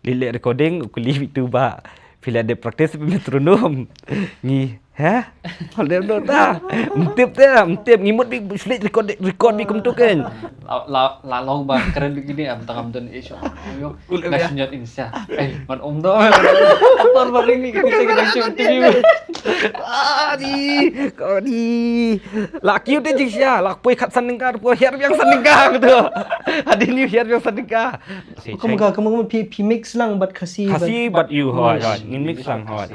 Lilek recording ukuli itu ba. Bila ada praktis metronom. Ni, ha? Hal dia dah. Mtip ngimut bi sulit record bi kum tu kan. La long ba keren begini am tangam dan isu. Yo, nasional Indonesia. Man dah. Apar baring ni kita sedang shoot TV. Kau ni. Laki udah jing sia, lak poi kat saningka, poi hiar yang saningka gitu. Ada ni hiar yang saningka. Kamu pi mix lang but kasi but you hot. Ngin mix lang hot.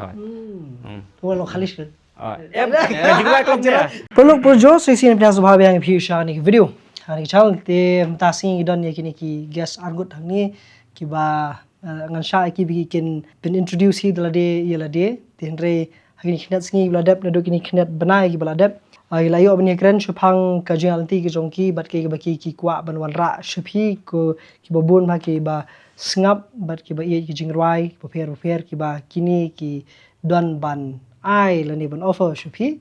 Walau khalis kan. Juga kau dia. Perlu perjo sesi ni pernah subah yang pi share ni video. Hari chal te mtasi dan ya kini ki guest argut hang ni ki ba ngan sha ki bikin ben introduce hi dalade yelade tenre hang ni khnat singi bladap na do kini khnat banai ki bladap ai layo bani kren shupang ka jang anti ki jongki bat ki baki ki kwa ban wan ra shuphi ko ki babun ba ki ba sngap bat ki ba ye ki jingrai paper ki ba kini ki don ban ai lani ban offer shuphi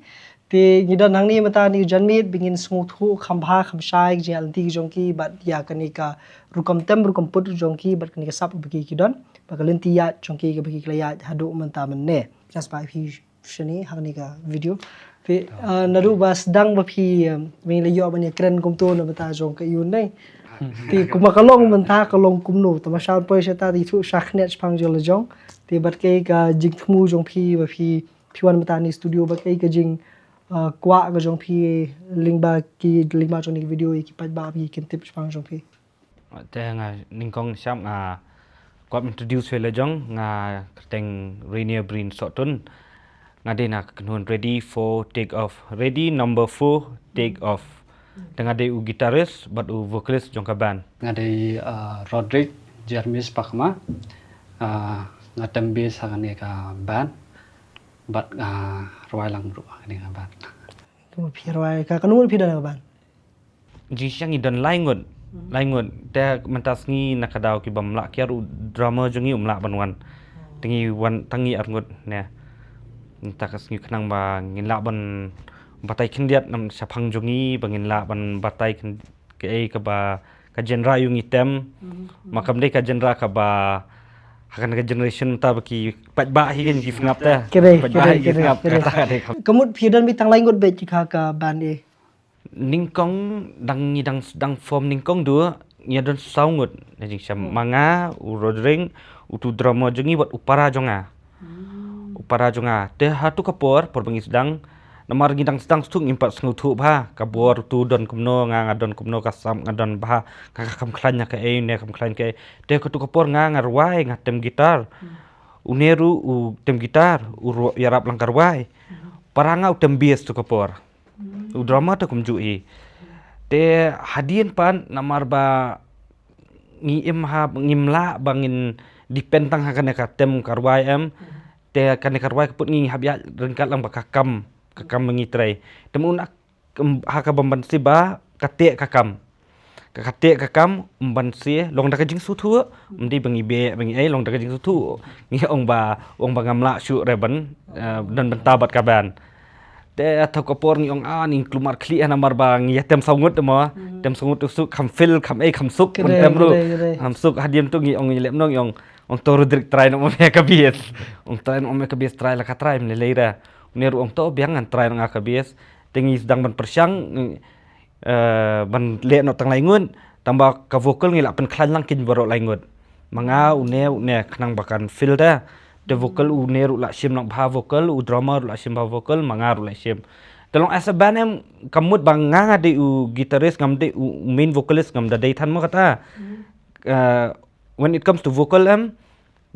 te ngidan hang ni mata ni janmit bingin smuthu khambha khamshai jang anti ki jongki bat ya kanika rukam put jongki bat kanika sap bagi ki don bakalin tiya jongki ki bagi klaya hadu menta menne just by fi shani hang ni ka video pe nadu bas dang ba phi min layo ban kren kum to na mata jong ka yun nei ti kuma kalong menta kalong kumno tamasha poi shata ti thu shakhnet phang jol jong ti bat ke ka jing thmu jong phi ba phi wan mata ni studio ba ke ka jing kwa ga jong phi lingba jong ni video ki pat ba bi kin tip phang jong phi Te nga ningkong siam nga kwap introduce vela jong nga teng Rainier Brin Sotun nga de na kanun ready for take off. Ready number 4 take off. Tengah de u guitarist but u vocalist jong ka band. Nga de Roderick Jermis Pakma. Nga tembis hang ni ka band. But ruai lang bro ni ka band. tu phi roi ka kanu phi dan ka ban Ji siang idan laingun. Te mentas ngi nakadaw ki bamla kiar u drama jongi umla banwan. Tingi wan tangi arngut ne. Takas ngi khnang ba ngin la ban batai khindiat nam saphang jongi bangin la ban batai ke ba ka genre yung item makam de ka genre ka ba hakan ka generation ta baki patba hi gen gif ngap ta kere kamut phi dan bi tang lain got be ka ban e ningkong dang form ningkong dua nyadon saungut jadi syam manga urodring utu drama jongi buat upara jonga te hatu kapor perbengis dang namar gidang sedang stung impat sengutu bah kabor tu don kumno ngadon kumno kasam ngadon bah kakam klanya ke ne kam klan ke te hatu kapor ngarwai ngatem gitar uneru u tem gitar u yarap langkarwai paranga utem bias tu kapor u drama ta kumjui te hadien pan namar ba ngiem ha ngimla bangin dipentang hakan ka tem karwai em te kan karwai put ngi habya rengkat lang bakakam mengitrai temun haka bambansi ba kate kakam umbansi long da kajing sutu mdi bangi be bangi ai long da kajing sutu ngi ong ba ngamla syu reban dan bentabat kaban te atau kopor ngi ong ni klumar kli ana marba ngi tem sangut mo tem sangut su kam fil kam suk tem ru kam suk hadiem tu ngi ong lem nong ong toru drik try no me kabies ong try no me kabies try la ka try me leira neru ong to biangan try nga kabies tengi sedang ban persyang ban le no tang laingun tambah ka vokal ngi la pen klan lang kin baro laingut manga une khnang bakan fil da de vokal uneru la sim nak bha vokal u drummer la sim bha vokal manga ru la sim tolong as a band em kamut bang nga de u guitarist ngam de u main vocalist ngam da dai than mo kata when it comes to vocal em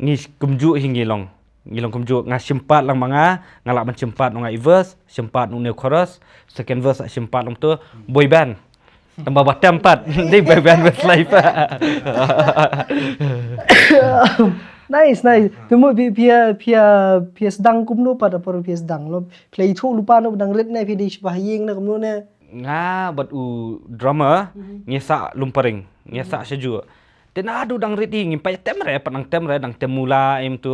ni kumju hingilong kumju nga simpat lang manga ngalak ban simpat nga verse simpat nu chorus second verse simpat lang tu boy band tambah batam 4 di boy band with life nice temu pia sedang kumno pada por pia sedang lo play thu lupa no dang red na pia di bahayeng na kumno na nga but u drummer ngesa lumparing ngesa seju tenadu dang reti ngimpai temre panang temre dang temula im tu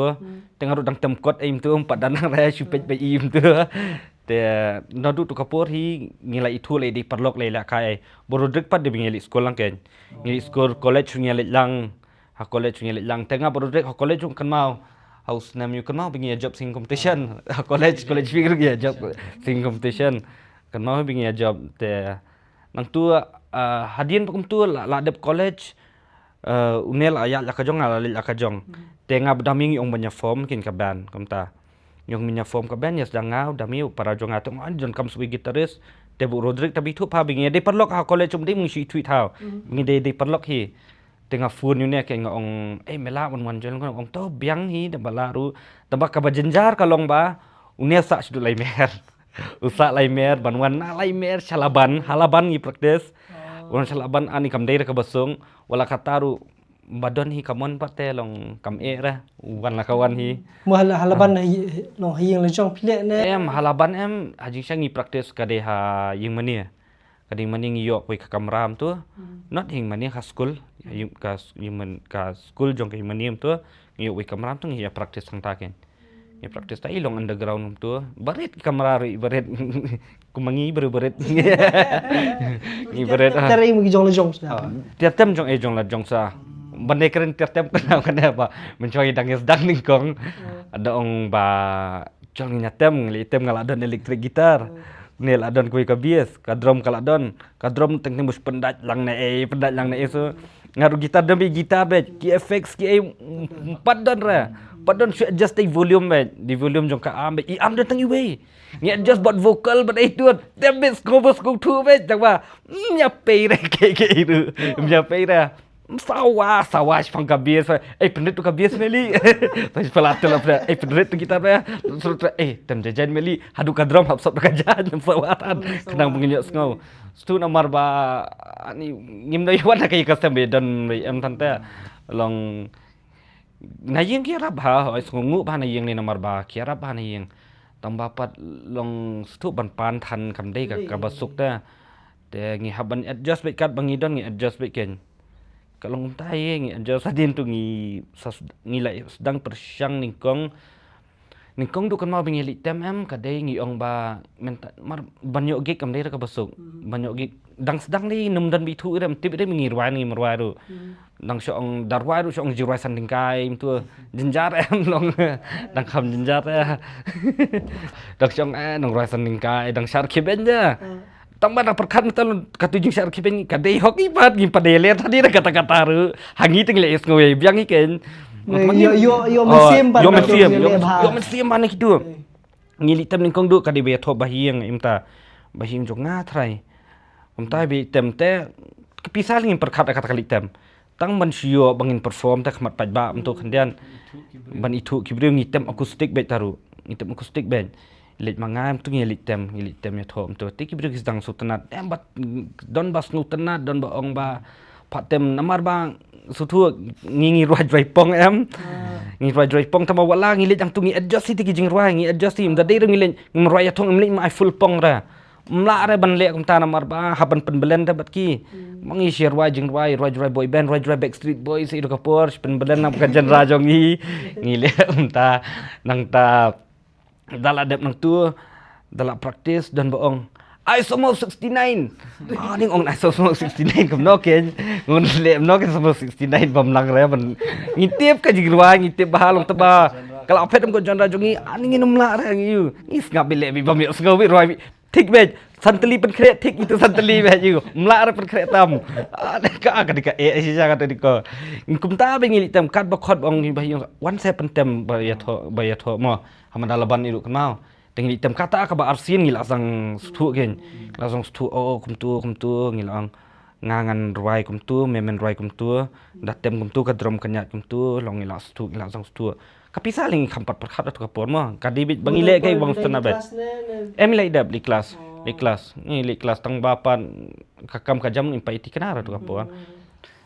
tengaru dang temkot im tu empat danang raya supet be im tu te nadu tu kapur hi ngila itu le di perlok le la kai borodrek pat de ngeli sekolah ken ngeli sekolah college ngeli lang ha college ngelit lang tengah Roderick ha college kan mau house nam you kan mau bingi job sing competition ha college figure gi job sing competition kan mau bingi job te nang tu hadien pakum tu la dep college unel ayat la kajong ala la kajong tengah bedaming ong banyak form kin ka ban kamta yung minya form ka ban ya sedang ngau dami para jong atong jon kam suwi gitaris te bu Roderick tabi tu pa bingi de perlok ha college um mung shi tweet hau bingi de perlok hi tengah phone you ne ke ngong mela wan jon ong to biang hi de balaru tabak ka bajenjar kalong ba unia sa sudu lai mer usa lai mer banwan na lai mer halaban ngi practice wan halaban ani kam dei ka basung wala kataru badon hi kamon pate long kam ra wan la kawan hi mo halaban no hiyang le jong pile ne halaban haji sangi practice ka de ha ying mani kading mani ngi yok ka kamram tu not hing mani ka school ka school jong ka mani tu ngi yok kamram tu ngi practice sang taken ngi practice ta ilong underground tu baret kamrari baret kumangi baret ngi baret tari mo jong le jong tiap tem jong jong la jong sa bandai keren tiap tem kena apa mencari dangis dang ningkong ada ong ba jong nyatem ngelitem ngaladon elektrik gitar nel adon kui ka bias ka drum kaladon ka drum teng tembus pendat lang na so ngaru gitar demi gitar be ki effects ki padon ra padon should adjust the volume be di volume jong ka am be I am datang iwe ni adjust but vocal but itu tembes cover go tu be jangwa nya pei ra ke itu nya pei ra sawas pang kabias pendet tu kabias meli tapi pelatul apa pendet tu gitar ya tem jajan meli hadu ka drum hapsap ka jajan sawatan kenang menginyok ngau stu namar ba ani ngim dai wan kai custom be dan em tante long nayeng ki rab ha ngungu ba nayeng ni namar ba ki rab ba nayeng tambapat long stu ban pan than kam dei ka basuk ta te ngi haban adjust be kat bangidon ngi adjust be ken kalau ngai ngi adjust adin tu ngi lai sedang persyang ningkong du kan mau bingili tem kadai ngi ong ba mar banyak gig kam dei ka basuk banyak gig dang sedang ni num dan bitu rem tip dei ngi rwai ngi merwai ru dang syong darwai ru syong jirwai sanding kai tu jenjar long dang kham jenjar dang syong nang rwai sanding kai dang syar kiben ja tambah na perkat metal katujung syar kipen kadai hoki pat gi padele tadi kata-kata ru hangi ting le ngoy biang iken yo mesim mana gitu ngili tem ning kong du kadai be tho bahiang imta bahing jong nga thrai umta be tem te kepisal ngin perkat kata kali tem tang man sio bangin perform ta khmat paj ba untuk kendian ban itu kibreu ngi tem akustik be taru ngi tem akustik ben lit mangam tu ngelit tem ya thom tu ti kibreu gis dang sutanat bat don bas nutanat don ba ong ba patem namar bang sutu ngi ruaj rai pong ngi ruaj rai pong tama wala ngi lit ang tu ngi adjust ti kijing ruaj ngi adjust im da dei ngi len ngi ruaj thong im mai full pong ra mla re ban le kum ta namar ba haban penbelen ta bat ki mangi share ruaj jing ruaj boy band ruaj backstreet boys ido kapor penbelen nam kajan ra jong ngi le ta nang ta dala dep nang tu dala practice dan boong isomo 69 ning ong isomo 69 kam no ken ngun le no ken isomo 69 bam lang re ban ngitip ka jigruwa ngitip bahalong teba kalau apet ko jon rajongi ani nginum la re ngiu is ngap bile bi bam yo ngowi roi tik be santeli pen kret tik itu santeli be yu mla re pen kret tam ka dika si ja ka dika kum ta be ngili tam kat ba khot bong ba yu wan se pen tem ba ya tho mo hamada laban iru kan mau tengi tem kata ka ba arsin ngil asang stu gen lasong stu kum tu ngilang ngangan ruai kum tu memen ruai kum tu datem kum tu ka drum kanyat kum tu long ngila stu ngila sang stu kapisa ling kampat perkhat tu kapor mo kadibit bangile kai bang stana bet lai dab li kelas ni li kelas tang bapan kakam ka jam impai ti kenara tu kapor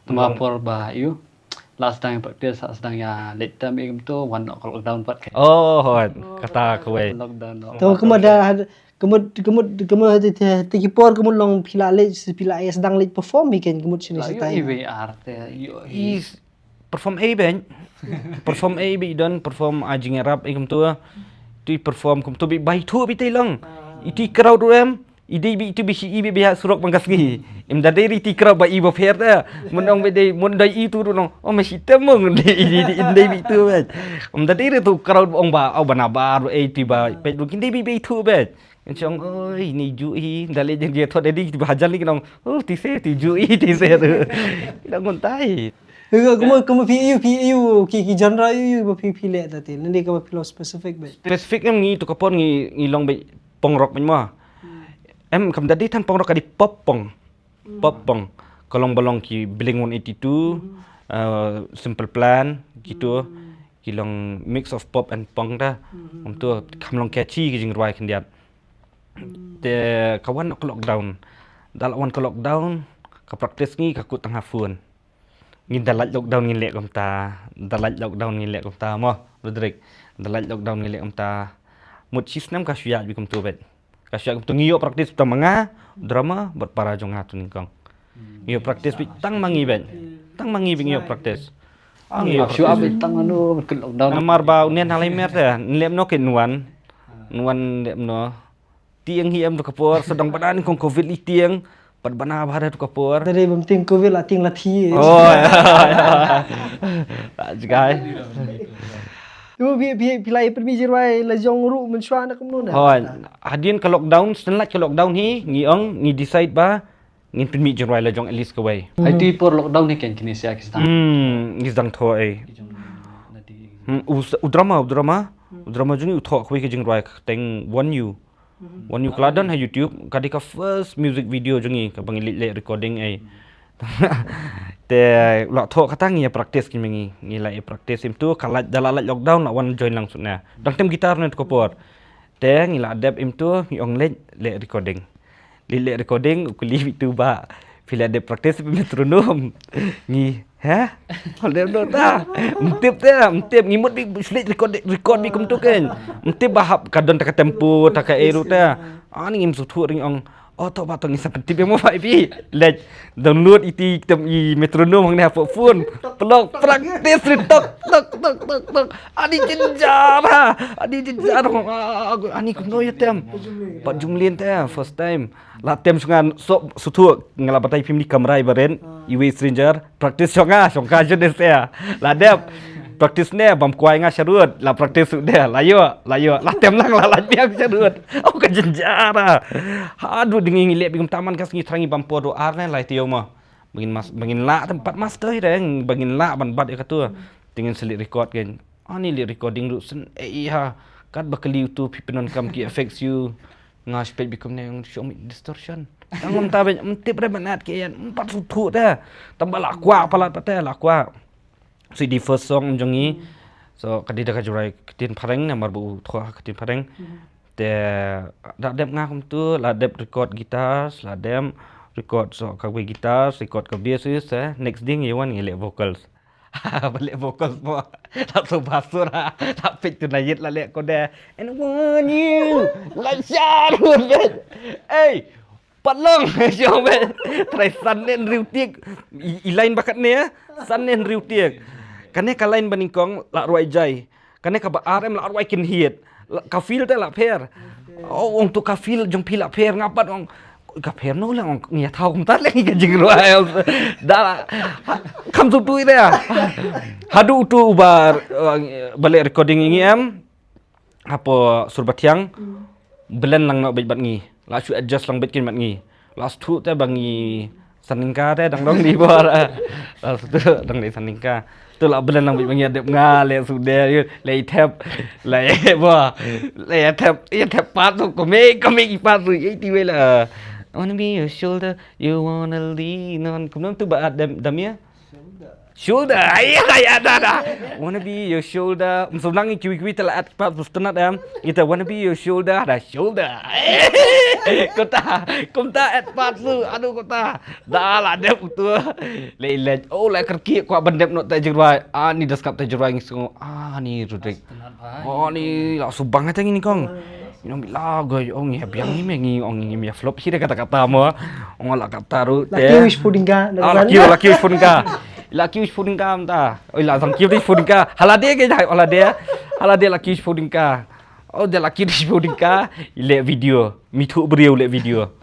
Mapor ba yu last time practice sedang ya late time im tu one lockdown pat kata kowe lockdown to kemud ti por kemud long pila ya sedang late perform weekend kemud sini sitai IVR te is perform perform bi don perform ajing rap tu perform kum tu bi bai thu bi tai long iti crowd rem Ide bi itu bisi ibe biha surok mangkasngi. Im dadai ri tikra ba ibo fer ta. Menong be mon dai itu no. Oh masih temong de ide bi itu be. Dadai ri tu krau ong ba au banabar tiba pe lukin de bi itu be. Chong ơi ni ju i dale jeng je thot dedi hajan li nong. Oh ti se ti ju i ti se tu. Ida ngon tai. Kamu PU ki genre you PU le ta til. Nanti kamu pilih specific be. Spesifik em ngi tu kapon ngi long be pong rock menma. Em kam tadi tan pong rock di pop pong. Pop pong. Kolong bolong ki Blink-182, Simple Plan gitu. Kilong mix of pop and pong dah. Tu kam long catchy ki jing rwai kendiat. Te kawan nak lockdown. Dalam wan ke lockdown, ka practice ngi ka ku tengah phone. Ngin dalat lockdown ngin lek kom ta. Dalat lockdown ngin lek kom ta mo, Roderick. Dalat lockdown ngin lek kom ta. Mut sistem ka syat bi kom tu bet. Ka syat kom tu ngiyo practice ta manga drama buat para jong hatu ningkong. Ngiyo practice bi tang mangi bet. Tang mangi bi ngiyo practice. Ngiyo show up tang anu ke lockdown. Namar ba unian halai mer ta. Nlem no ke nuan. Nuan lem no. Tiang hiam tu kapor sedang badan kong covid li tiang. Pad bana bahada tu kapor. Tadi penting COVID lah ting lati. Oh ya. Tak juga. Tu pilai pergi jirwai la jong ru menshua nak kamu na. Hoi, hadian ke lockdown, setelah ke lockdown hi, ngi decide ba ngin permi jirwai la jong at least kawai. Itu por lockdown ni kan kini siya kita. Ngi dang tho ai. Udrama jungi utho kawai ke jingrwai teng One You Kladan ha YouTube kadika first music video jungi ka bangilit le recording ai. Te la tho katang ya practice ki mengi ngila e practice im tu kala dalala lockdown la wan join langsung na. Dang tem gitar net kopor. Te ngila adap im tu ngi ong le recording. Le recording ukuli itu ba. Fila de practice bi metronom. Ngi ha? Hal do ta. Mtip ngimut bi sulit record bi kum tu kan. Mtip bahap kadon tak tempo tak eru ta. Ani ngim sutu ring ong oh to ba to ngi sampai tip mo bai bi. Let download iti tem i metronom hang ne phone. Pelok practice tok. Ani jenjar. Ani kuno ya tem. Pat jumlin ta first time. La tem sungan sok sutu ngala batai film di kamera ibaren iwe stranger practice songka jenis ya. La dep practice ne bam kuai nga syarut la practice dia layo la tem lang la biak syarut au ka jenjara hadu dingi ngilek bingum taman kas ngi trangi bam podo arne lai tio mo bangin la tempat master reng bangin la ban bat katu tingin selit record gen ani li recording ru sen ha kat bakali YouTube pipenon kam ki affects you ngaspek bikum ne show me distortion tangom ta ben tip re banat ke yan 4 sutu dah tambah lakwa pala pate lakwa si di first song jongi so kadida ka jurai ketin pareng namar bu thwa ketin pareng te da dep ngakum tu la dep record gitar la dem record so ka gitar record ka bass next ding you want ngile vocals balik vokal semua tak so basur tak fit tu nayit la lek kode and one you lancar bet patlong jong bet try sanen riutik ilain bakat ne sanen riutik kane kalain baningkong la roi jai kane ka ba rm la roi kin hiet ka feel te la per oh untuk ka feel jong pila per ngapat ong ka per no lang ngia thau kum tat leng ka jing roi da kam tu tu ida hadu tu bar balik recording ini apa surbatiang belen lang no bet ngi la chu adjust lang bet kin mat ngi last tu te bangi saningka te dang dong di bor last tu dang di saningka tu la belen lang bet bangi adep nga le sude le tap le bo le tap pat tu ko me pat tu ti we la I wanna be your shoulder, you wanna lean on. Kemudian tu baat damia. Shoulder, ayah dah. Wanna be your shoulder. Sebenarnya kiwi telah at pat pustenat Kita wanna be your shoulder, dah shoulder. Kota at pat tu, aduh kota. Dah lah dep tu. Le oh le kerki kuat bendep not tajirwai. Ni dah skap tajirwai ngisung. Ni Roderick. Oh ni lah subang aja ni kong. Minum lagu ong ya biang ni mengi ong ni ya flop sih kata-kata mo ong la kata ru laki wish pudingka laki wish pudingka amta oi la sang kiu wish pudingka halade ke jai halade laki wish pudingka oh de laki wish pudingka ile video mitu beriau le video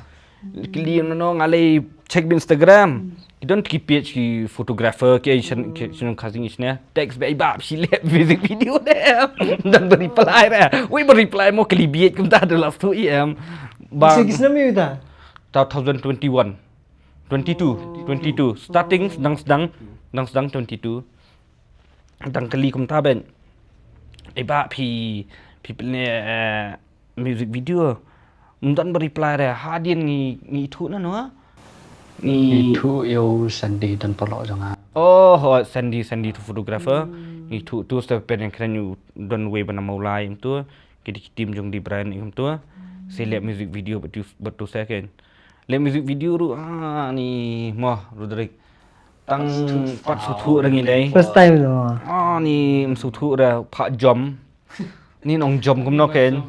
Kili no ngalai check di Instagram. Idon ki page ki photographer ki Asian cousin isnya. Text baik bab si lihat music video dia. Dan berreply dia. Wei berreply mo kali biat kum ta adalah tu em. Bang. Kisah nama itu. 2021. 22. Starting sedang 22. Dang kali kum ta ben. Bab pi ni music video. Dan berreply dia. Hadian ni itu na no. Itu yêu Sandy dan Polok jangan. Oh, Sandy tu photographer. Itu step yang keren you don way bana maulai itu. Kita tim jong di brand itu. Saya lihat music video betul saya kan. Lihat music video tu ni mah Roderick. Tang pat sutu orang ini. First time tu. Ni sutu dah Pak Jom. Ni nong jom kum no kan.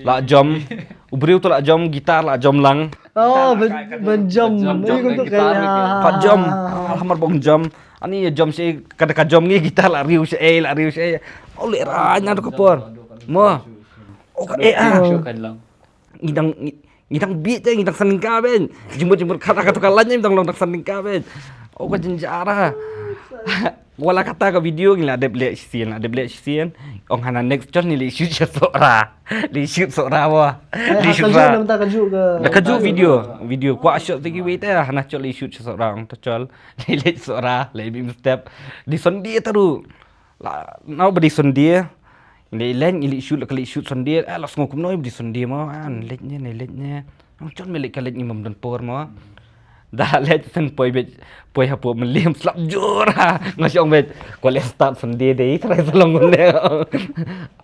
La jom. Ubriu tu la jom gitar la jom lang. Oh, benjam. Ini untuk kaya. Pak jom. Alhamar bong jom. Ani jom si kada jom ni gitar la riu si la riu si. Oleh ranya tu kapor. Mo. Oh Syukan lang. Ngidang beat je ngidang saningka ben. Jemput kata-kata kalanya ngidang long saningka ben. Oh ka jenjara. Wala kata ka video ngila ada black scene. Ong hana next john ni li shoot sora. Li shoot sora wa. Li shoot ra. Nakaju video kwa shot tegi wait hana chol li shoot sora ong to chol. Li sora, li bim step. Di sondi taru. La nau badi sondi. Ili len ili shoot sondi. Los ngokum noi di sondi mo an letnya. Ong chol melik kalet ngimam don por mo. Dah let sen poi hapo meliam slap jora ngasiong bet kole start sendiri deh try salong ngone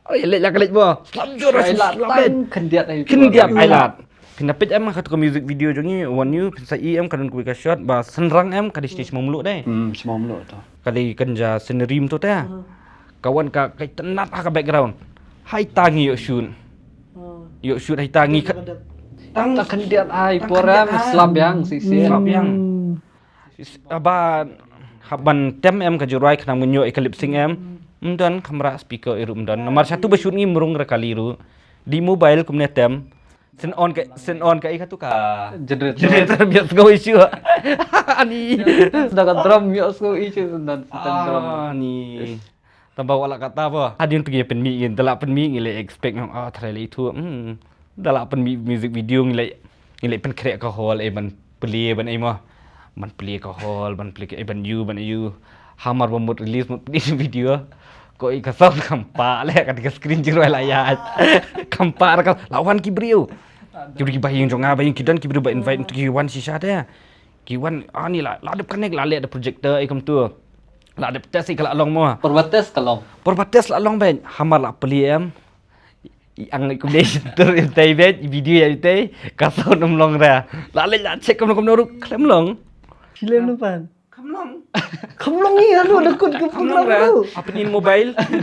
oh let la kalet bo slap jora slap bet Kendiat ailat pinapit em khat ko music video jongi one you sa em kan ku ka shot ba senrang em kadi stage momlu deh semua meluk tu. kali kenja scenery tu teh kawan ka kai tenat ka background hai tangi yo shoot hai tangi Tak kendiat ai poram slap yang sisi. Haban tem em ka jurai kena menyo eclipsing em. Dan kamera speaker irum dan. Nomor 1 besyut ngi merung rakali ru. Di mobile kumne tem. Sen on ka ikatu ka. Generator biar go issue. Ani. Sedangkan drum biar go issue dan drum. Ni. Tambah wala kata apa. Hadin pergi pen mi ngin telak pen mi ngile expect ngong trailer itu. Dalam pen music video ngilai pen krek ka hall ban play ban ai mah ban play ka hall ban play ban you hamar bomut release mut video ko ka sound kampa le ka screen jiro layar kampa ka lawan kibriu kibri bayang jonga bayang kidan kibri ba invite untuk kiwan sisa dia kiwan ni la adep connect la le ada projector ai kam tu la adep test ikala long mo Perbatas la long ben hamar la play em ang combination tur tay bet video ya tay kasau nom long ra la le la check kom noru klem long Film tu pan. kamlong Kamlong ni aduh dekut ke kamlong tu. apa ni mobile klem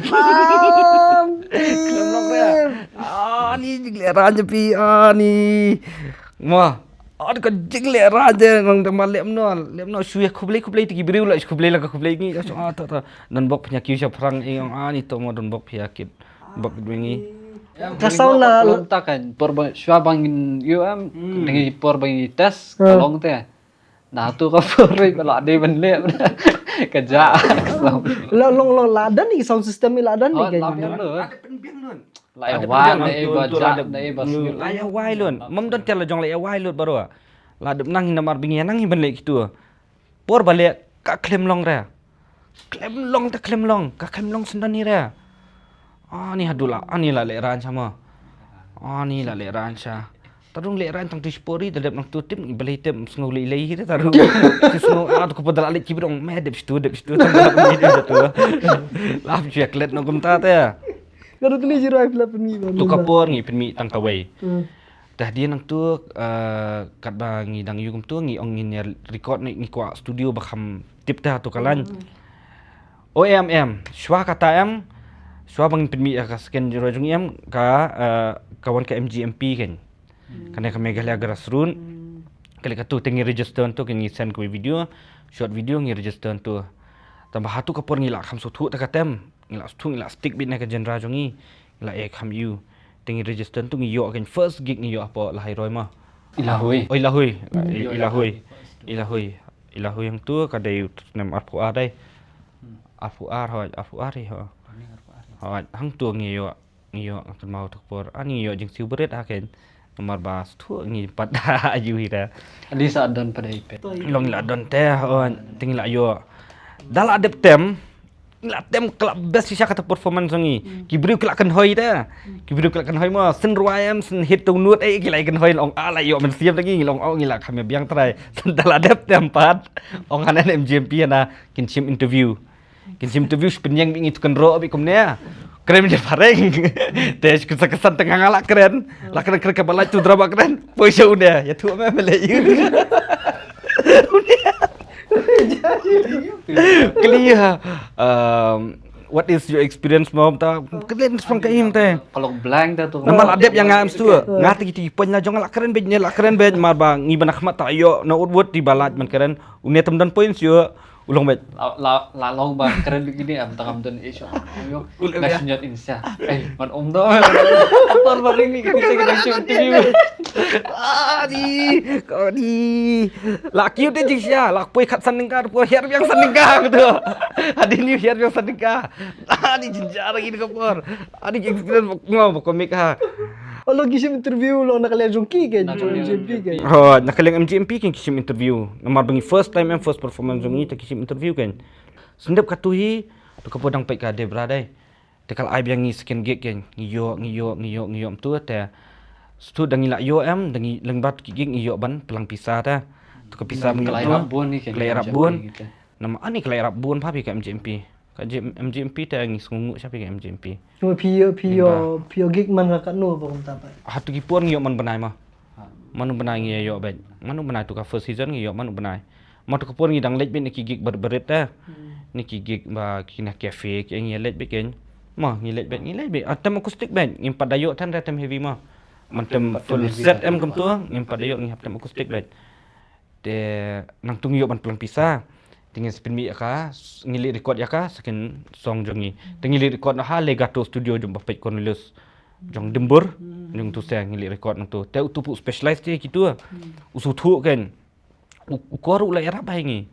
long ra ni jigleran je pi ni wah ka jigleran je ngong temal lemno shuye khublei tigi beriu la khublei ni ta non bok penyakit siap perang ni to mo don bok penyakit bok wingi Kasau la lontakan syua bangin you dengan bangin tes kalong teh. Nah tu ka poroi kalau ada benle kerja. long ladan ni sound system ni ladan ni kan. ada penbiang lun Lai wai lun mom don tel jong lai wai lun baru la dep nang namar bingi nang benle gitu por balik ka klem long ra klem long sendan ni ra ni hadula ni la leran sama ni la leran sha tarung leran tang dispori dadap nang tutip beli tem sngau lei kita tarung sngau ko padal alik kibirong me dep stu tang tu laf cheklet no kumta ta Kalau tu ni jiro ai pelap ni. tu kapor ngi penmi tang kawai dah dia nang tu kat bang ngi dang yugum tu ngi ong ngi record ni kwa studio bakam tip ta tu kalan OMM shwa kata em Shua bangin penmi ka scan jero jung em ka kawan ka MGMP kan. Kana ka Meghalaya grassroots. Kali ka tu tengi register tu kan send ko video, short video ngi register tu. Tambah hatu ka por ngila kham su thu ta ka tem. Ngila stick bit na ka genre jungi. Ngila kham you. Tengi register tu ngi yo kan first gig ngi yo apa lahai roi mah. Ilahui. Oh ilahui. Ilahui yang tu kadai nem arpuar dai. Arpuar ri ho. Hoi hang tu ngiyo akan mau tuk por. Ani yo jing siu berit aken. Nomor bas tu ngi pada ayu ida. Adi sa adon pada IP. Long la don teh on ting la yo. Dal adep tem la tem kelak best sisa kata performance ngi. Kibru kelak kan hoi dah. Kibru kelak kan hoi mo sen ruayam sen hit tung nut kilai kan hoi long ala yo men siap lagi long au ngila kami biang try. Sen dal adep tempat ong hanan MGMP na kinchim interview. Kinchim interview penyang bingi tu kan ro abi kumnya. Keren dia pareng. Tes kesan tengah ngalak keren. Lah keren kebalai tu drama keren. Poisa udah ya tu me melayu. Clear. What is your experience mom ta? Kalian semang kaim teh. Kalau blank dah tu. Nama adep yang ngam tu. Ngati ti penya jong lak keren bednya lak keren bed mar bang ngiban khmat ta yo na udwot di balat man keren. Unia temdan points yo. Ulong bet. La long ba keren begini am tangam dan isu. Yo. Nasional Indonesia. Man do. Apar baring ni kita kita shoot interview. Kodi. Laki udah jing sia, lak poi kat saningka, poi hiar yang saningka gitu. Adi ni hiar yang saningka. Adi jinjar lagi di kapor. Adi experience ngau komik ha. Oh lo kisim interview lo nak kalian jongki kan MGMP kan. Oh, nak kalian MGMP kan kisim interview. Nomor bengi first time and first performance jongi tak kisim interview kan. Sendep katuhi tu kapodang pai ka de bradai. Tekal ai biang ni second gig kan. Ngiyo tu te. Stu dangi la yo em dangi lengbat gig ngiyo ban pelang pisah ta. Tu ke pisah Kelai Rabun ni kan. Kelai Rabun. Nama ani Kelai Rabun pa pi ka MGMP. Ka MGMP te ngi sungu siapa ka MGMP. Cuma pio gig man kat no apa kum tapai. Hatu ki pun ngiyo man benai mah. Manu benai ngi yo ben. Manu benai tu ka first season ngiyo manu benai. Matu ke pun ngi dang late ben ki gig berit ta. Ni ki gig ba kina cafe ki ngi late ben. Mah ngi late ben. Atam akustik ben. Ngi padayo tan ratam heavy mah. Mantem full set em kum tu ngi padayo ngi atam akustik ben. De nang tung yo ban pelang pisah. Tinggal spin mi ka ngili record ya ka second song jongi tingili record na ha legato studio jom bapet Cornelius jong dembur jong tu saya ngili record nang tu te utupu specialize dia gitu usu thu kan ukoru la era bahingi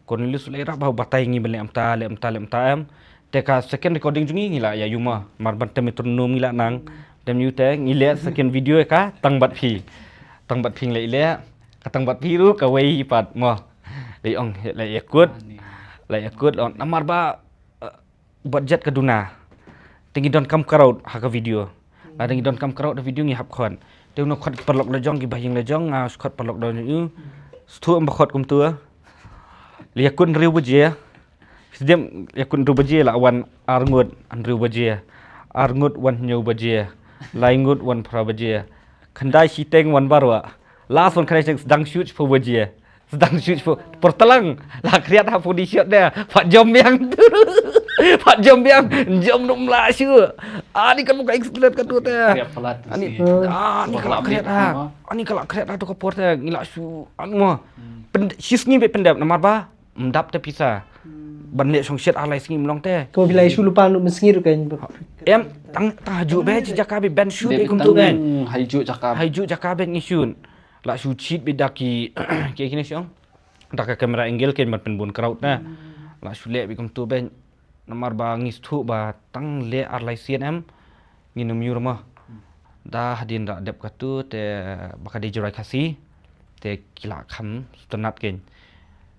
Cornelius la era bah batai ngi bele amta le am te ka second recording jongi ngila ya yuma marban te metronom ngila nang dem yu te ngile second video ka tangbat phi le ile ka tangbat phi ru ka wei pat mo Ong lai ikut on namar ba budget kaduna tingi don kam karau haka video la tingi don kam karau da video ngi hap khon te no khot perlok lejong gi bahing lejong nga khot perlok don yu stu am khot kum tu li yakun riu baje sidem yakun riu baje la wan arngut an riu baje arngut wan nyau baje laingut wan pra baje khandai siteng wan barwa last one khandai sedang shoot for baje sedang shoot pertelang lah kriat ha pudi shot dia Pak Jom yang tu Pak Jom yang jom nuk Malaysia ni kan buka experience kan tu teh ani kalau kriat ha ani kalau kriat ha tu kapor teh ngilak su anu mah sis ni be pendap nomor ba mendap te pisah banlek song shit alai singi melong teh Kau bila isu lupa nuk mensengir kan. em tang tajuk be jakabe band shoot be kum tu kan Haju jakabe ngisun la shoot sheet bedaki ke kini siong dak kamera angle ken mat penbun crowd na la shule bi kum tu ben namar ba ngis thu ba tang le ar lai cnm nginum yur ma da hadin da dep katu te bakade jurai khasi te kila kham stanat ken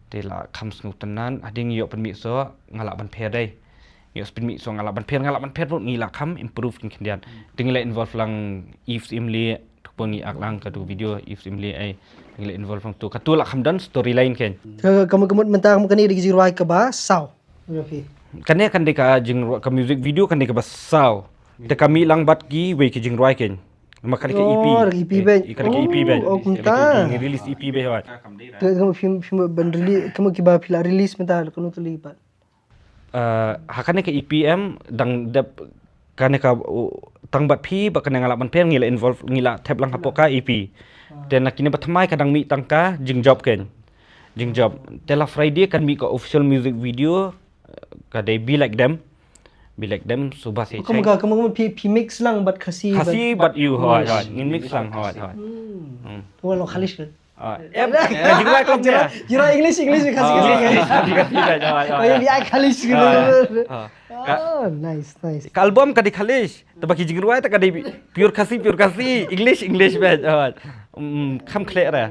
te la kham snu tanan ading yo penmi so ngalak ban phe dai yo penmi so ngalak ban phe ngila kham improve kin kendian tingla involve lang if imli pengi aklang kadu video if simli ai ngile involve tu katu la khamdan storyline ken Kamu mentang kamu kani digi ruai ke ba sau. Okey. kan deka jing ka music video kan deka basau te kami lang bat gi we ke jing ruai ken maka deka EP EP ben. kan deka EP ben Oh, kunta. ngi release EP be wat Kamu film ban release kamu kiba pila release mentang kanu tu lipat. hakane ke EPM dang dep kan ka tangbat phi ba kan ngalak ban pen ngila involve ngila tap lang hapoka EP dan nakini batmai kadang mi tangka jing job ken jing job tela Friday kan mi ka official music video ka they be like them be like them subah se kamu ga kamu pi mix lang but khasi khasi but you hoi ngin mix lang hoi tu lo khalish kan em jingrai kom dia you know English khasi oh yang dia khalish gitu oh nice album kadi khalish tabaki jingrai ta kadi pure khasi English bet kham khle ra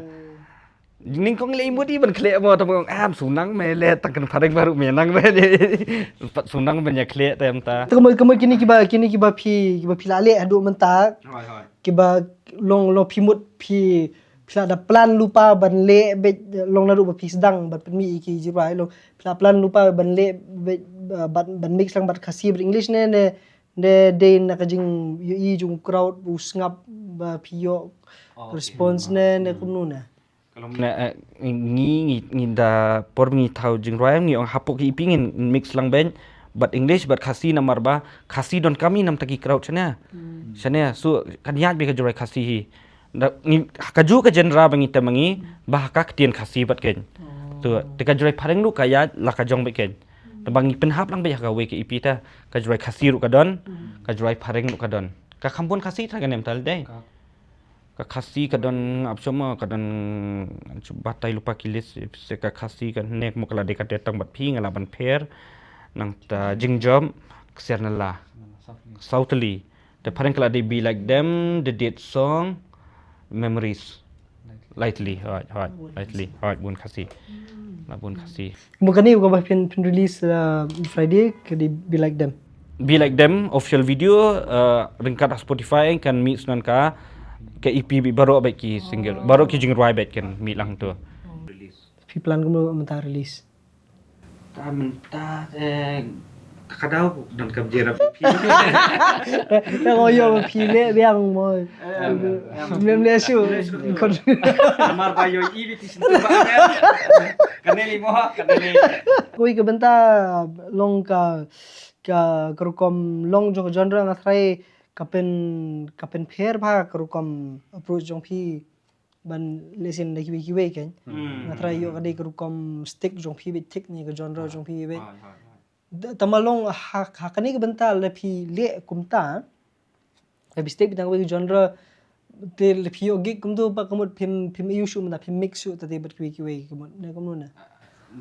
ning kong le imudi ban khle mo tam am sunang me le takan phareng baru menang me sunang ban ya khle tem ta kamu kini kiba pi lale adu mentak kiba long pimut pi pila ada plan lupa ban le be long lalu pi sedang ban mi ki jirai long pila plan lupa ban le ban mix lang ban khasi English ne de na kajing i jung crowd usngap ba pio response ne kunu na kalau ngi da por ngi thau jing royam ngi ong hapok hi pingin mix lang ben but English but khasi namar ba khasi don kami nam taki crowd chana so kan yat be ka jorai khasi hi ngi kaju ka genre bangi tamangi ba ka tien khasi bat ken tu te ka jorai phareng lu ka ya la ka jong be ken bangi penhap lang be ka we ke ipita ka jorai khasi ru ka don ka jorai phareng lu ka don ka khampun khasi tha ganem tal dai ka khasi ka don apsoma ka don batai lupa kilis se ka khasi kan nek mokla de ka tetang bat phi ngala ban pher nang ta jingjom ksernala southly the phareng kala de be like them the dead song memories lightly bun khasi la bun khasi mukani ko ba pin release Friday ke be like them official video ringkat Spotify kan mix nan ka ke EP baru baik ki single baru ki jingrai bet kan mi lang tu release pi plan kamu mentah release ta mentah kadau dan kabjera pi ta ngoyo pi le biang mo mem le shu kon amar bayo ibi ti sentu ba kaneli koi ke benta long ka kerukom long jong genre ngatrai kapen pher bha kerukom approach jong pi ban lesen lagi ki we kan ngatrai yo kadai kerukom stick jong pi bit tik ni ke genre jong pi we tamalong hakani ke benta le pi le kumta le stick bitang we genre te le pi yo gig kumtu pa kamut pim yu shu mata pim mix shu tadi bat ki we kamut ne kamut na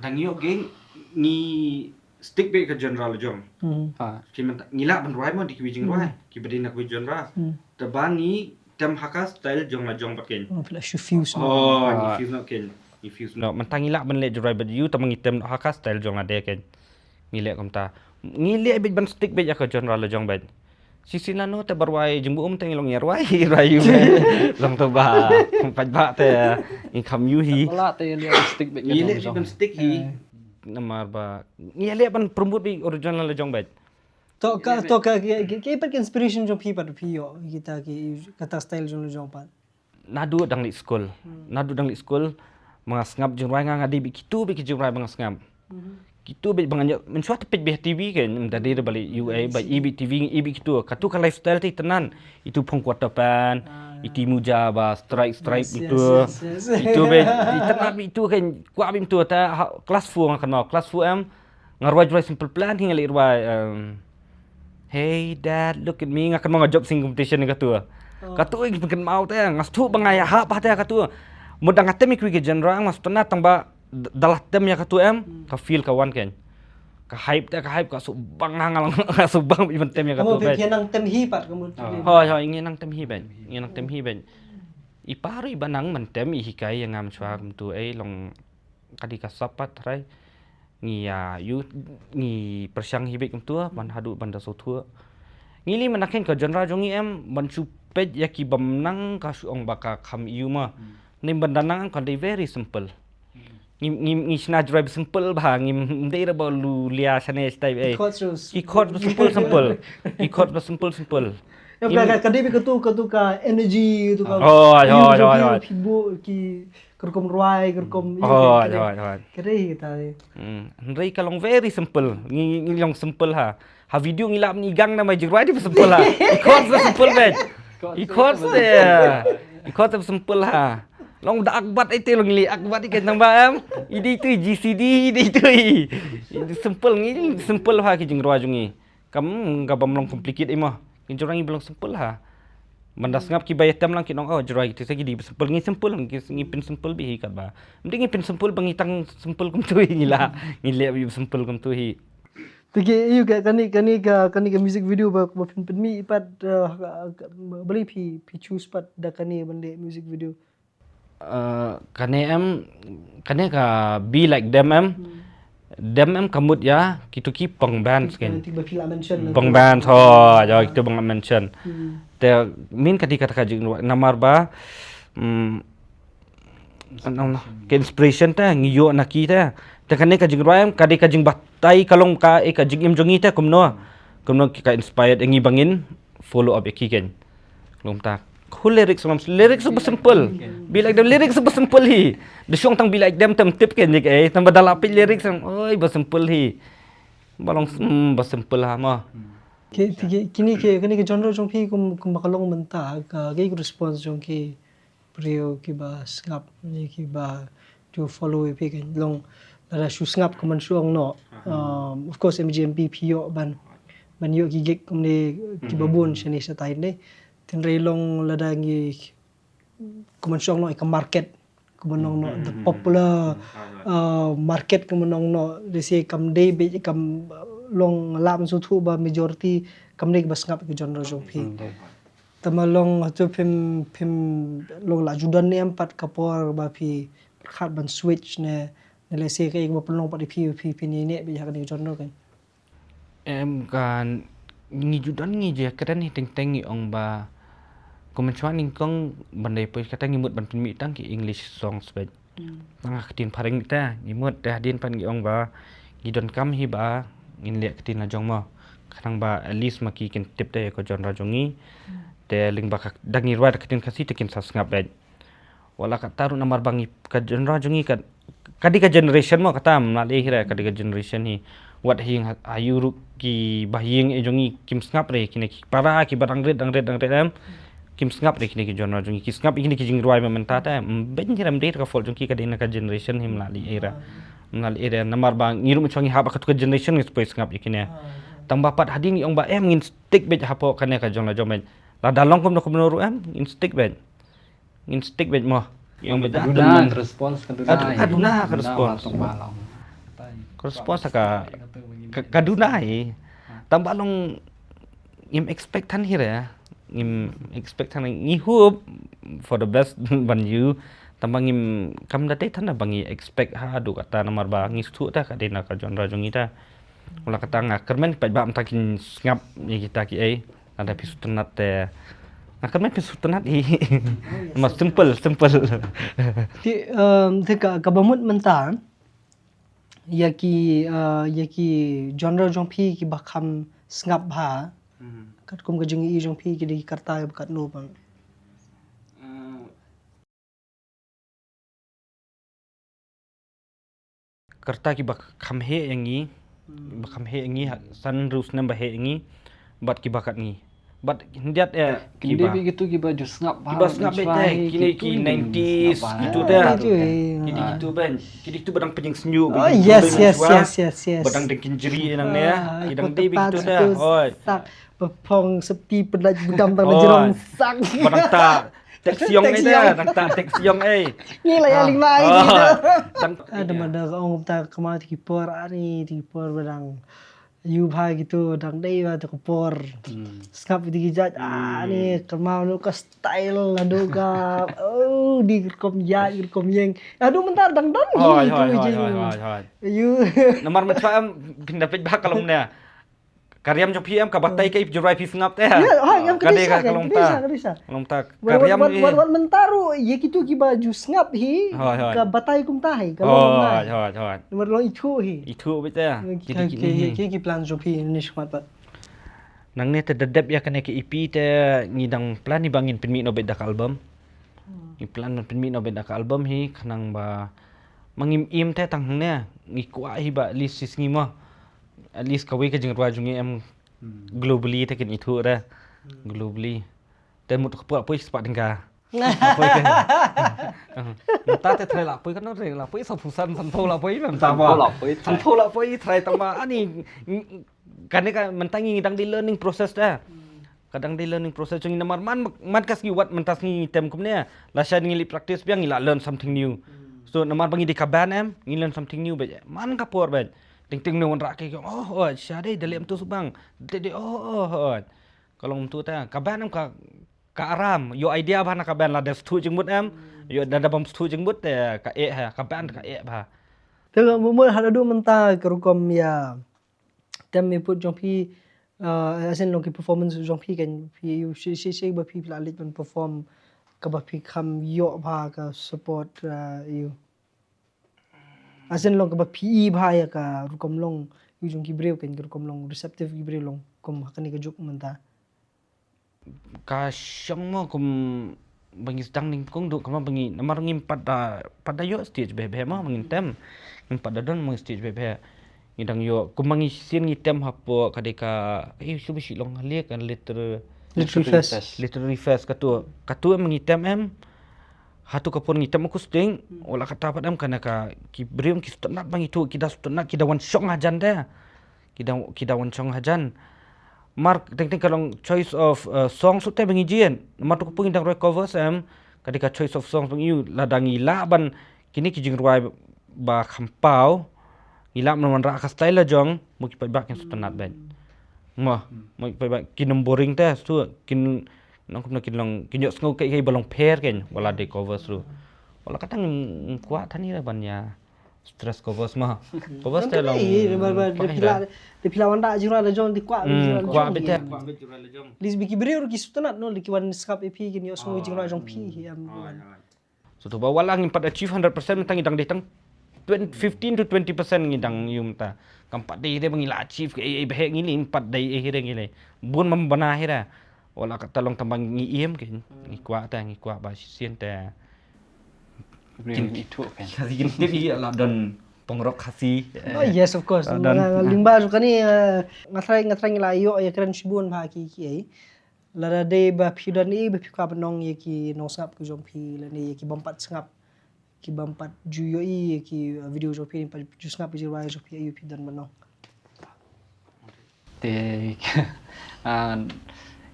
dang yo gig ni stick be ke genre jong kimen ngila ban roi mo di ki jing roi ki badin nak we genre ta bangi tem haka style jong la jong paken pula shu fuse ni fuse no ken ni fuse no man tangila ban le roi bad you ta mangi tem haka style jong la de ken ngile kamta ngile be ban stick be ya ke genre la jong bad sisi lano te barwai jengbu te ngilong yarwai rayu long to ba pat ba te income you hi wala te le stick be ngile ban stick hi namar ba ngile ban promote bi original la jong bad to ka ke inspiration jong pi pat pi yo kita ki kata style jong pat nadu dang li school mga ngap jong rai nga ngadi bi kitu bi jong rai mga ngap kitu be bangan mensuat pej be TV kan dari balik UA by EB TV EB kitu katu ka lifestyle ti tenan itu pong quarter pan itu muja ba strike itu itu be tenan itu kan ku abim tu ta kelas 4 kan kelas 4 am ngarwai dry simple plan hingga lirwai hey dad look at me ngakan mga job sing competition katu ig pengen mau ta ngastu bangaya ha pa ta katu mudang atem ikwi ke genre mas tena tangba dalah tem ya katu ka feel kawan ken ka hype ka subang hangal subang ibang tem ya katu kamu pikir nang tem hi pat kamu hoy ingin nang tem hi ben iparu ibanang man tem ihikai yang ngam chwa tu long kadi ka sapat rai ngia yu ngi persyang hibik tu man hadu banda sotu ngili manaken ka genre jongi ban supet yaki bamnang ka suong baka kham yu ma nim bandanang kan very simple ngi sna drive simple ba ngi deira ba lu lia sane style ikot simple ya belaga kadi bi katu ka energy tu ka fibo ki kerkom ruai kerkom kere kita rei kalong very simple ngi long simple ha video ngi lap ni gang na mai jruai di simple ha ikot simple ha long da akbat itu long li akbat ikan tambah idi tu GCD idi tu simple ha ki jingro ajungi Kamu enggak belum complicated imah. Kin jorang belum simple ha. Mandas ngap ki bayat tam lang kinong jorai kita sagi di simple ngi simple ngi pin simple bi kat ba. Mending ngi pin simple bangi tang simple kum tu ngila. Ngile bi simple kum tu hi. Tege you kani ka music video ba pin mi ipat beli pi choose pat da kani bende music video. Kane ka be like them em kamut ya kitu ki pang band skin. Tiba pila mention. Pang band ya itu bang mention. Te min kadi kata kajing namar ba ke inspiration ta ngiyo na kita te kane kajing ruam kadi kajing batai kalong ka kajing im jongi ta kumno ka inspired ngi bangin follow up ken lom ta lyrics so simple be like them lyrics so simple hi de song tang be like them tam tip ken ni tam badala pi lyrics oi ba simple hi balong ba simple ha ma kini ke genre jong pi kum makalong menta ka ke response jong ki prio ki ba ngap ni ki ba to follow pi kan long la shu ngap kum suang no of course MGMP pio ban yo ki gek kum ni ki babun shani sa tain ni tin long la da ngi kum suang no ka market kum no the popular market kum no they say kam day be kam long lam su thu ba majority kamne bas ngap ke genre jong phi tamalong tu phim long la judan ne empat kapor ba phi khat ban switch ne le se ke ba pelong pa di phi ni ne be ha ke genre kan em kan ngi judan ngi je keren ni teng ngi ong ba komenchuan ning kong bandai pe kata ngi mut ban mi tang ki English songs be tang tin paring ta ngi mut dah din pan ngi ong ba ngi don kam hi ba in liat ketin la jong mo kadang ba at least maki kin tip de ko genre jongi te ling ba dangi ruat ketin kasi tekin sa ngap be wala ka taru namar bangi ka genre jongi ka kadi ka generation mo kata mali hira kadi ka generation hi wat hing ayuru ki bahing e jongi kim ngap re kini para ki barang red am kim ngap re kini ki genre jongi ki ngap kini ki jing ruai mementa ta ben hiram de ka fol jongi ka dina ka generation him lali era menal area namar bang ngiru mchongi haba ka generation ngi space ngap ikine tang bapat hading ong ba ngin stick bet hapo kane ka jong la jom la dalong kom no ru ngin stick bet mo yang bet Kaduna response Kaduna response response ka Kaduna hi tang balong ngim expect han hira ngim expect han ngi hope for the best ban you tambangim kam date thana bangi expect ha du kata namar ba ngi stu ta ka dina ka genre jongi ta ula kata nga kermen pa ba takin ngap ni kita ki ai ada pisutenat te kermen pisutenat hi mas simple ti ka bamut menta ya ki genre jong pi ki bakam ngap ha kat kum ka jongi jong pi ki di karta kat no bang kerta ki bak khamhe yangi san rus nam bahe yangi bat ki bakat ngi bat hindiat kini bi gitu ki baju ngap bete kini ki 90s gitu dah kini gitu ben kini tu badang penyeng senyu yes badang dengkin jeri nang ne kidang de bi gitu dah oi sak pepong sepi pedaj budam tang jerong sak badang ta teksiong ni dah dang ta teksiong ni lah yang lima ini ada mana orang ta kemana ti por ari ti por badang you bhai gitu dang dei ba tu por skap di gijat ni kemau nu ka style adu ka di kom ya kom yeng aduh bentar dang dang hoi you nomor macam pindah pej bah kalom ne karyam jo PM ka batai kai jurai pi ngap teh yang kedisa kalom ta karyam wat mentaru ye kitu ki baju ngap hi ka batai kum tahi kalom hoi nomor lo itu hi itu bete ki plan jo pi ni shmat pat nang ne te dedep ya kane ke EP te ngidang plan ni bangin pinmi no beda ka album ni plan pinmi no beda ka album hi khanang ba mangim im te tang ne ngi kwa hi ba list sis ngi mo at least kawai ka jing jungi em globally takin itu ra globally dan mut khpa poi spa dingka poi ke ta te thai la poi kan re la poi sa phusan san pho la poi mem ta ba san pho la poi thai tamba ani Kan mentangi ngidang di learning process dah. Kadang di learning process jong namar man kas ngi wat mentas ngi tem kumne la sha ngi practice biang ngi la learn something new. So namar bangi di kaban ngi learn something new be. Man ka por be. Ting no ra ke oh sha dei dalem tu subang. De oh. Kalau tu ta kaban ka aram yo idea ba na kaban la des tu jeng mut yo da bam tu jeng mut ka ha kaban ka ba. Tengok mumul hada du mentah kerukom ya tem me put jong pi asin long ki performance jong pi kan pi you she ba pi la lit man perform ka ba pi kham yo ba ka support you asin long ka ba pi ba ya ka rukom long you jong ki breu kan rukom long receptive ki breu long kom hakani ka juk mentah Ka syang mo kum bangi sedang ning kong du kama bangi namar ngim pada yo stage be mo mangin tem ngim pada don mang stage be ngidang yo kum mangi sin ngi tem hapo kadeka subi si long hale kan literary fest katu mangi tem hatu kapon ngi tem ku sting ola kata padam kana ka ki breum ki stunat bangi tu kita stunat kita wan syong hajan de kita wan syong hajan Mark ting kalong choice of song su te bangi jien mar tu pung indang covers kadika choice of songs bangi you ladangi ban kini ki jing ruai ba khampau ila man ra ka style jong mu ki bak yang sutanat ben mo ki bak kin boring te su kin nong kin long kin yo sngo kai balong pair ken wala de covers ru wala katang kuat thani ra ban ya stress covers mah covers te long de pila wanda jura la jong di kwa kwa bete lis biki breu ki sutanat no ki wan skap ep ki ni osmo jura jong pi so to ba wala ngin pada achieve 100% mentang idang detang 15 to 20% ngidang yum ta kampat dei de bangila achieve ke be ngili 4 dei hire ngile bun mam bana hira wala ka talong tambang ngi iem ke ngi kwa ba sien ta Bring itu kan. kasi gin ti la don pongrok khasi oh yes of course lingba ju kani ngatrai ngila yo ya kran shibun ba ki ai la de ba phidan ni ba phika banong ye ki no sap ku jong phi la ni ki bompat sngap ki bompat ju yo i ki video jo phi pa ju sngap ji wa jo phi yu phi dan banong Te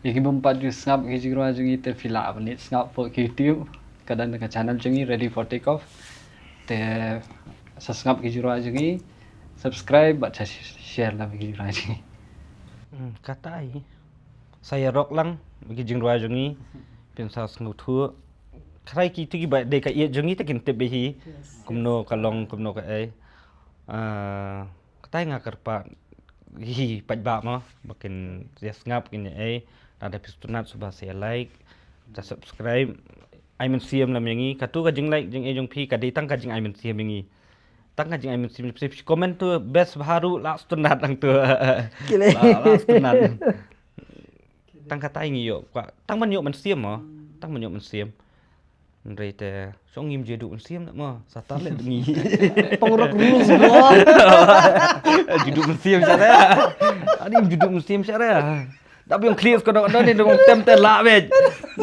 iki bompat ju snap ki jigro ju te fila abnit snap po ki YouTube kadang ka channel jungi ready for take off te subscribe ki jiro jungi subscribe baca share lah ki jiro jungi katai saya rock lang bagi jing rua jungi pensa snu thu krai ki tu ki ba de ka ye jungi ta kin te behi kumno kalong kumno ka katai ngakar pa hi pajba mo bakin yes ngap kin ada pistunat subah saya like ta subscribe I men siam lam yangi katu ka jing like jing jong phi ka ditang ka jing I men siam yangi tang ka jing I men siam comment tu best baru last tunat ang tu last tunat tang ka tai ngi yo kwa tang man yo man siam mo tang man yo man siam rei te song ngim je du man siam nak mo satar le ngi pongrok rules bro juduk man siam cara ani juduk man siam cara tapi yang clear ko ni dong tem la be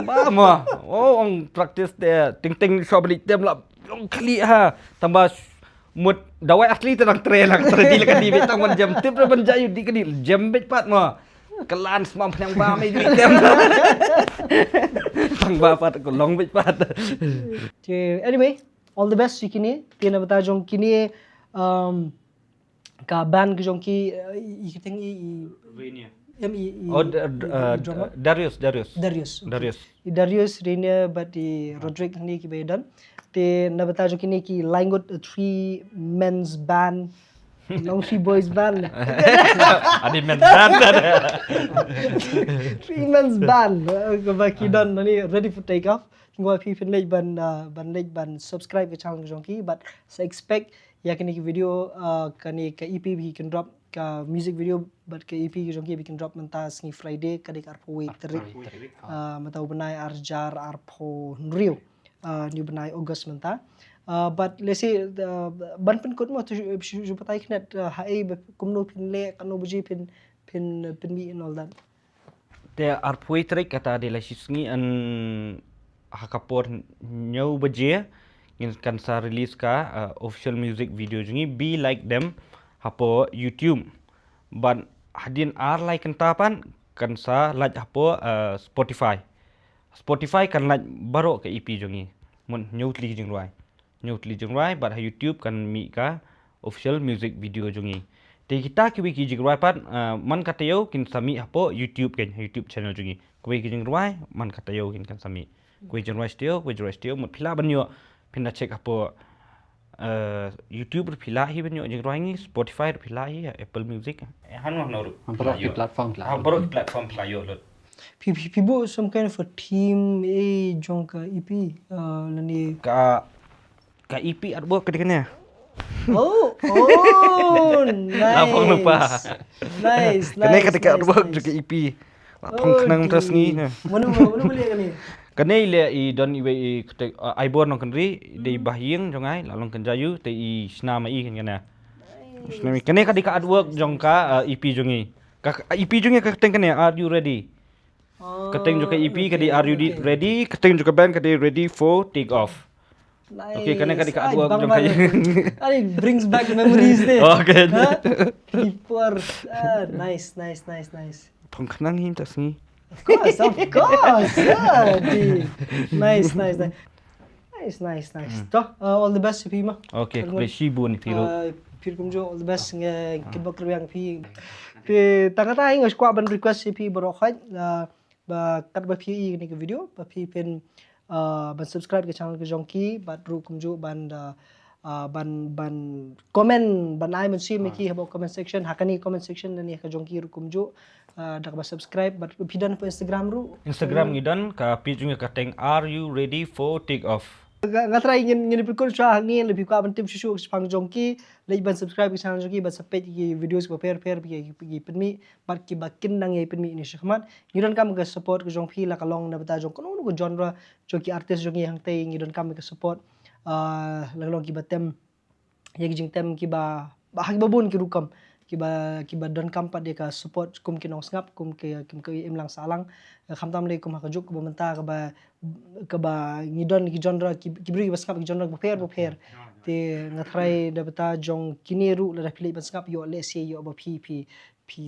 ba mo ong practice de ting shobli tem la ong clear ha tambah mut dawai asli terang trail lang di ka di betang man jam tip ban jayu di ka di jam bet pat mo kelan semam yang ba mai di tem tang ba pat ko long bet pat anyway all the best kini tina bata jong kini ka band ki jong ki ikiteng Darius Renia but di Roderick ni ki bedan te nabata jo kini ki langot 3 men's band long 3 boys band adi men band 3 men's band ko ba ki don ni ready for take off ngwa pi pen lej ban subscribe ke channel jong ki but so expect ya kini ki video kani ka EP bi can drop ka music video but ka EP ki jong ki bi can drop mentas ni Friday kadik arpo week terik matau benai arjar arpo nriu ni benai August menta but let's say ban pen kut mo tu ju patai knet hai kumno pin le kanu buji pin me and all that te arpo terik kata de la sisngi an hakapor nyau baje in kan sa release ka official music video jungi be like them hapo YouTube ban hadin like kentapan kan sa laj hapo Spotify. Spotify kan laj baro ke EP jongi. Mun nyutli jing ruai. Nyutli jing ruai bat ha YouTube kan mi ka official music video jongi. Te kita ki wiki jing ruai pan man katayo kin sami hapo YouTube ken YouTube channel jongi. Kwe ki jing ruai man katayo kin kan sami. Kwe jing ruai stio mut pila banyo pindah cek hapo YouTube pila hi banyo jing ruai ni Spotify pila hi Apple Music. Han wang noru. Hampir di platform lah. Hampir di platform pila yo lot. People some kind of a team jong ka EP lani Ka EP artwork kedekannya. oh nice. Lapang lupa. Nice. Kena ketika artwork juga EP. Lapang kenang terus ni. Mana boleh kan ni? Kena ile I don iwe I ketek Ibor nong kendri de bahing jongai lalong kenjayu te I snama I kena. Snami kena ketika artwork jongka EP jongi. Ka EP jongi ka keteng kena are you ready? Keteng juga EP kadi are you ready? Keteng juga band kadi ready for take off. Nice. Okay, kena kadi ka artwork jong kaya. It brings back memories deh. Okay. Keeper. Nice. Pengkenang him tas ni. Of course. Nice. Toh, all the best Phi mah. Okay, Shibu ni Piro. Phi kumjo all the best nge kibak yang Phi. Phi tanga nge squad ban request Phi bro khat ba kat ba Phi ni ke video ba Phi pen ban subscribe ke channel ke Jongki bat ru kumjo ban comment ban ai men si me ki habo comment section hakani comment section ni ka Jongki ru kumjo dak ba subscribe bat Phi dan po Instagram ru Instagram ngidan ka page nga kateng are you ready for take off. Ngatry ngin pikul siya hangin lebih ka ban tim susu pang Jongki like ban subscribe ke channel Jongki ban sampai ki videos ko pair pi penmi bat ki bakin nang ye penmi ni shikmat ngidan kam ga support ke Jongki la kalong na bata Jong kono ko genre Jongki artist Jongki hang tay ngidan kam ga support laglong ki batem ye jing tem ki ba hak babun ki rukam ki ba don kam pa de ka support kum ki nong ngap kum ke im lang salang khamtam le kum ha ka juk ba menta ka ba ngidon ki genre ki bri ba ngap ki genre ba pair te ngatrai da bata Jong kini ru la pilih ba ngap yo le se yo ba pi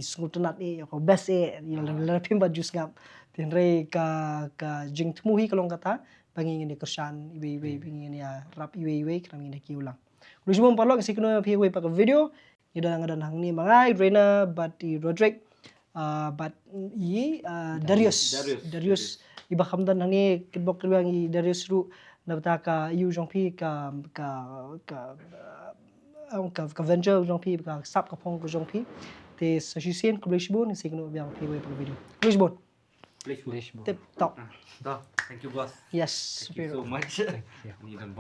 sngutnat ko best yo la pim ba jus ngap ten re ka jing tmu hi kalong kata pangingin ni kersan iwe pangingin ya rap iwe kami ni ki ulang lu semua parlok si kena pi pa ka video ida ngadan hang ni mangai Rena but Roderick but Darius iba khamdan hang ni kibok kriwang I Darius ru nabta ka yu Jong Phi ka venture Jong Phi ka sap ka phong ko Jong Phi te sa shisien ko Lisbon si kena biang pi pa video Lisbon Lisbon. tip top Thank you boss. yes Thank you so much. Ni dan